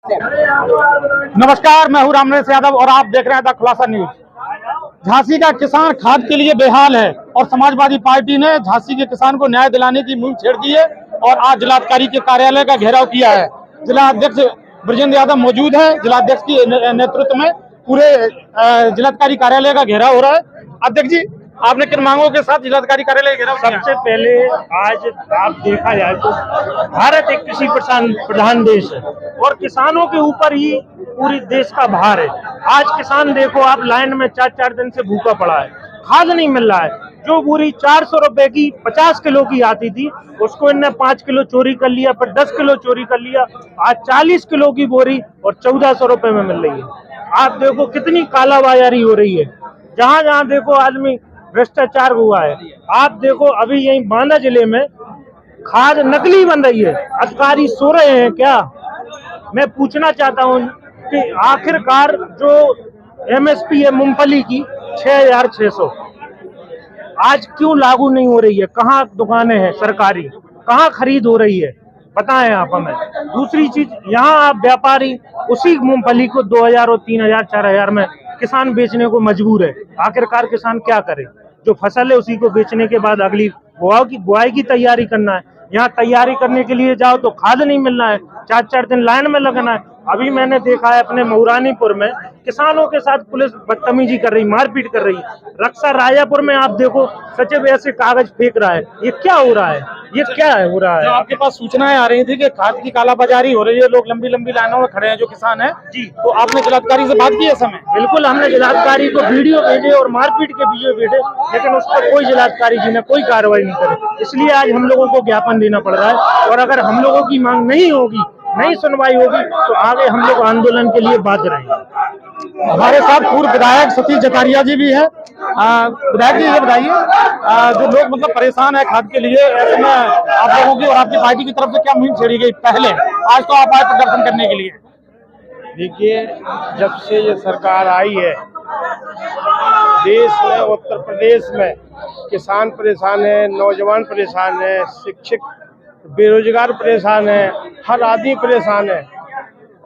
नमस्कार, मैं हूं रामनेश यादव और आप देख रहे हैं द खुलासा न्यूज। झांसी का किसान खाद के लिए बेहाल है और समाजवादी पार्टी ने झांसी के किसान को न्याय दिलाने की मुहिम छेड़ दी है और आज जिलाधिकारी के कार्यालय का घेराव किया है। जिला अध्यक्ष ब्रजेंद्र यादव मौजूद है। जिलाध्यक्ष की नेतृत्व में पूरे जिलाधिकारी कार्यालय का घेराव हो रहा है। अध्यक्ष जी, आपने किन मांगों के साथ जिलाधिकारी कार्यालय घेराव किया? सबसे पहले आज आप देखा जाए तो भारत एक कृषि प्रधान देश है और किसानों के ऊपर ही पूरी देश का भार है। आज किसान देखो आप लाइन में 4-4 दिन से भूखा पड़ा है, खाद नहीं मिल रहा है। जो बोरी 400 रुपए की 50 किलो की आती थी उसको इनने 5 किलो चोरी कर लिया, फिर 10 किलो चोरी कर लिया। आज 40 किलो की बोरी और 1400 रुपए में मिल रही है। आप देखो कितनी कालाबाजारी हो रही है। जहां जहां देखो आदमी भ्रष्टाचार हुआ है। आप देखो अभी यही बांदा जिले में खाद नकली बन रही है। अधिकारी सो रहे हैं क्या? मैं पूछना चाहता हूं कि आखिरकार जो एमएसपी है मूंगफली की 6600 आज क्यों लागू नहीं हो रही है? कहाँ दुकानें हैं सरकारी, कहाँ खरीद हो रही है? बताएं आप हमें। दूसरी चीज, यहाँ आप व्यापारी उसी मूंगफली को 2000 और 3000 4000 में किसान बेचने को मजबूर है। आखिरकार किसान क्या करे? जो फसल है उसी को बेचने के बाद अगली बुआई की तैयारी करना है। यहाँ तैयारी करने के लिए जाओ तो खाद नहीं मिलना है, 4-4 दिन लाइन में लगना है। अभी मैंने देखा है अपने मऊरानीपुर में किसानों के साथ पुलिस बदतमीजी कर रही, मारपीट कर रही है। रक्षा राजापुर में आप देखो सचिव ऐसे कागज फेंक रहा है। ये क्या हो रहा है? ये क्या है हो रहा है? आपके पास सूचनाएं आ रही थी कि खाद की कालाबाजारी हो रही है, लोग लंबी लंबी लाइनों में खड़े हैं जो किसान हैं जी, तो आपने जिलाधिकारी से बात की है समय? बिल्कुल, हमने जिलाधिकारी को वीडियो भेजे और मारपीट के वीडियो भेजे, लेकिन उस पर कोई जिलाधिकारी जी ने कोई कार्रवाई नहीं करी। इसलिए आज हम लोगों को ज्ञापन देना पड़ रहा है और अगर हम लोगों की मांग नहीं होगी, नहीं सुनवाई होगी तो आगे हम लोग आंदोलन के लिए बाध्य रहेंगे। हमारे साथ पूर्व विधायक सतीश जकारिया जी भी है। विधायक जी, ये बताइए, जो लोग मतलब परेशान है खाद के लिए, ऐसे में आप लोगों की और आपकी पार्टी की तरफ से क्या मुहिम छेड़ी गई पहले? आज तो आप आए प्रदर्शन करने के लिए। देखिए, जब से ये सरकार आई है देश में, उत्तर प्रदेश में किसान परेशान है, नौजवान परेशान है, शिक्षक बेरोजगार परेशान है, हर आदमी परेशान है।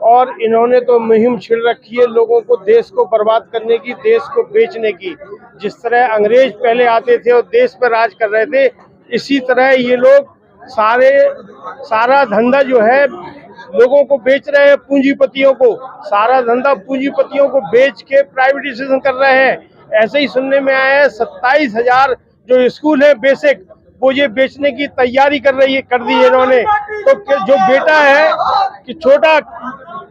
और इन्होंने तो मुहिम छिड़ रखी है लोगों को देश को बर्बाद करने की, देश को बेचने की। जिस तरह अंग्रेज पहले आते थे और देश पर राज कर रहे थे, इसी तरह ये लोग सारा धंधा जो है लोगों को बेच रहे हैं, पूंजीपतियों को। सारा धंधा पूंजीपतियों को बेच के प्राइवेटाइजेशन कर रहे हैं। ऐसे ही सुनने में आया है 27,000 जो स्कूल है बेसिक, वो ये बेचने की तैयारी कर दी है इन्होंने। तो जो बेटा है कि छोटा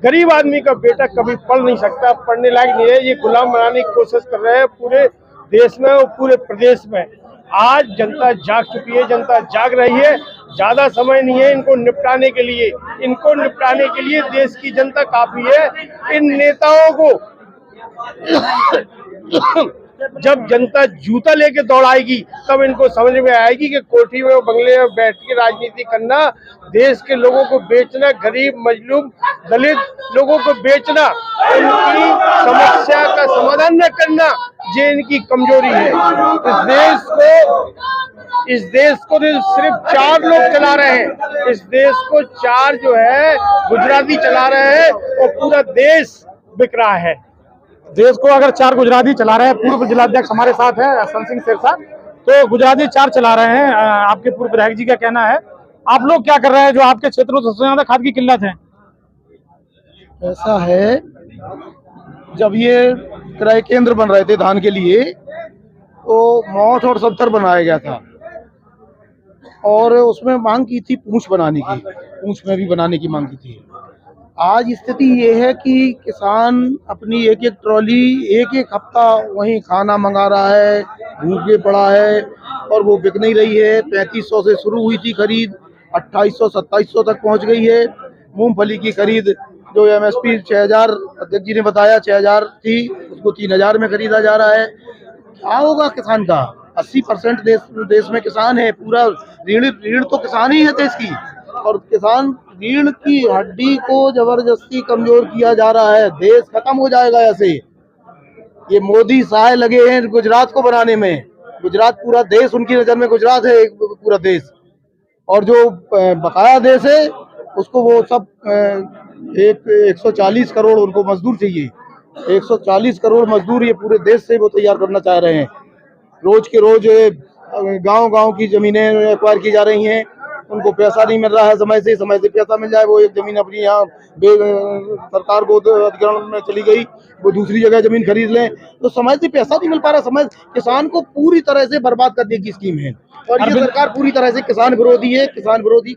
गरीब आदमी का बेटा कभी पढ़ नहीं सकता, पढ़ने लायक नहीं है, ये गुलाम बनाने की कोशिश कर रहे हैं पूरे देश में और पूरे प्रदेश में। आज जनता जाग चुकी है, जनता जाग रही है। ज्यादा समय नहीं है इनको निपटाने के लिए। इनको निपटाने के लिए देश की जनता काफी है। इन नेताओं को जब जनता जूता लेके दौड़ाएगी तब इनको समझ में आएगी कि कोठी में बंगले में बैठ के राजनीति करना, देश के लोगों को बेचना, गरीब मजलूम दलित लोगों को बेचना, उनकी समस्या का समाधान न करना, ये इनकी कमजोरी है। इस देश को सिर्फ 4 लोग चला रहे हैं। इस देश को 4 जो है गुजराती चला रहे हैं और पूरा देश बिक रहा है। देश को अगर 4 गुजराती चला रहे हैं, पूर्व जिलाध्यक्ष हमारे साथ है सन सिंह शेरसा, तो गुजराती 4 चला रहे हैं। आपके पूर्व विधायक जी का कहना है, आप लोग क्या कर रहे हैं जो आपके क्षेत्र में सबसे ज्यादा खाद की किल्लत है? ऐसा है, जब ये क्रय केंद्र बन रहे थे धान के लिए तो 60 और 70 बनाया गया था और उसमें मांग की थी पूंछ बनाने की, पूंछ में भी बनाने की मांग की थी। आज स्थिति ये है कि किसान अपनी एक ट्रॉली एक हफ्ता वहीं खाना मंगा रहा है, भूखे पड़ा है और वो बिक नहीं रही है। 3500 से शुरू हुई थी खरीद, 2800-2700 तक पहुंच गई है। मूंगफली की खरीद जो एमएसपी 6000 अध्यक्ष जी ने बताया 6000 थी, उसको 3000 में खरीदा जा रहा है। क्या होगा किसान का? 80% देश में किसान है। पूरा रीढ़ तो किसान ही है देश की, और किसान रीढ़ की हड्डी को जबरदस्ती कमजोर किया जा रहा है। देश खत्म हो जाएगा ऐसे। ये मोदी साय लगे हैं गुजरात को बनाने में। गुजरात पूरा देश उनकी नजर में गुजरात है, पूरा देश, और जो बकाया देश है उसको वो सब एक 140 करोड़ उनको मजदूर चाहिए। 140 करोड़ मजदूर ये पूरे देश से वो तैयार करना चाह रहे हैं। रोज के रोज गांव-गांव की जमीनें एक्वायर की जा रही हैं, उनको पैसा नहीं मिल रहा है समय से पैसा मिल जाए, वो एक जमीन अपनी यहाँ सरकार को अधिग्रहण में चली गई, वो दूसरी जगह जमीन खरीद लें, तो समय से पैसा नहीं मिल पा रहा। समय किसान को पूरी तरह से बर्बाद करने की स्कीम है और ये सरकार पूरी तरह से किसान विरोधी है, किसान विरोधी।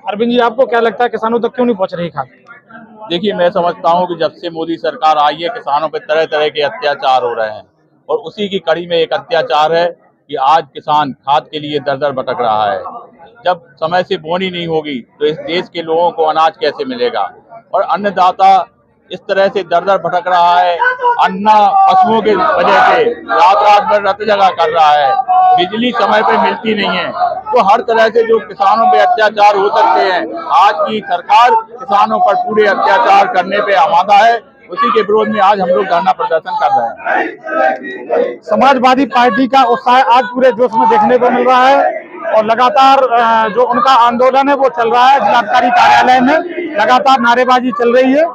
अरविंद जी, आपको क्या लगता है किसानों तक क्यों नहीं पहुंच रही खाद? देखिए, मैं समझता हूं कि जब से मोदी सरकार आई है किसानों पे तरह तरह के अत्याचार हो रहे हैं और उसी की कड़ी में एक अत्याचार है कि आज किसान खाद के लिए दर दर भटक रहा है। जब समय से बोनी नहीं होगी तो इस देश के लोगों को अनाज कैसे मिलेगा? और अन्नदाता इस तरह से दर दर भटक रहा है, अन्न पशुओं की वजह से रात रात भर रत जगह कर रहा है, बिजली समय पे मिलती नहीं है, तो हर तरह से जो किसानों पे अत्याचार हो सकते हैं, आज की सरकार किसानों पर पूरे अत्याचार करने पे आमादा है। उसी के विरोध में आज हम लोग धरना प्रदर्शन कर रहे हैं। समाजवादी पार्टी का उत्साह आज पूरे जोश में देखने को मिल रहा है और लगातार जो उनका आंदोलन है वो चल रहा है। जिलाधिकारी कार्यालय में लगातार नारेबाजी चल रही है।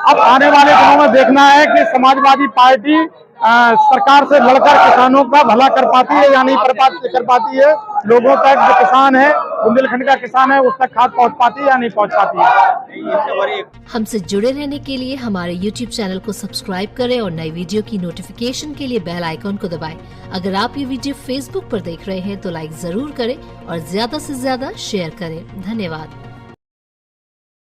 अब आने वाले दिनों में देखना है कि समाजवादी पार्टी सरकार से लड़कर किसानों का भला कर पाती है या नहीं कर पाती है। लोगों तक जो किसान है, बुंदेलखंड का किसान है, उस तक खाद पहुंच पाती है या नहीं पहुंच पाती है। हमसे जुड़े रहने के लिए हमारे YouTube चैनल को सब्सक्राइब करें और नई वीडियो की नोटिफिकेशन के लिए बेल आइकॉन को दबाएं। अगर आप ये वीडियो Facebook पर देख रहे हैं तो लाइक जरूर करें और ज्यादा से ज्यादा शेयर करें। धन्यवाद।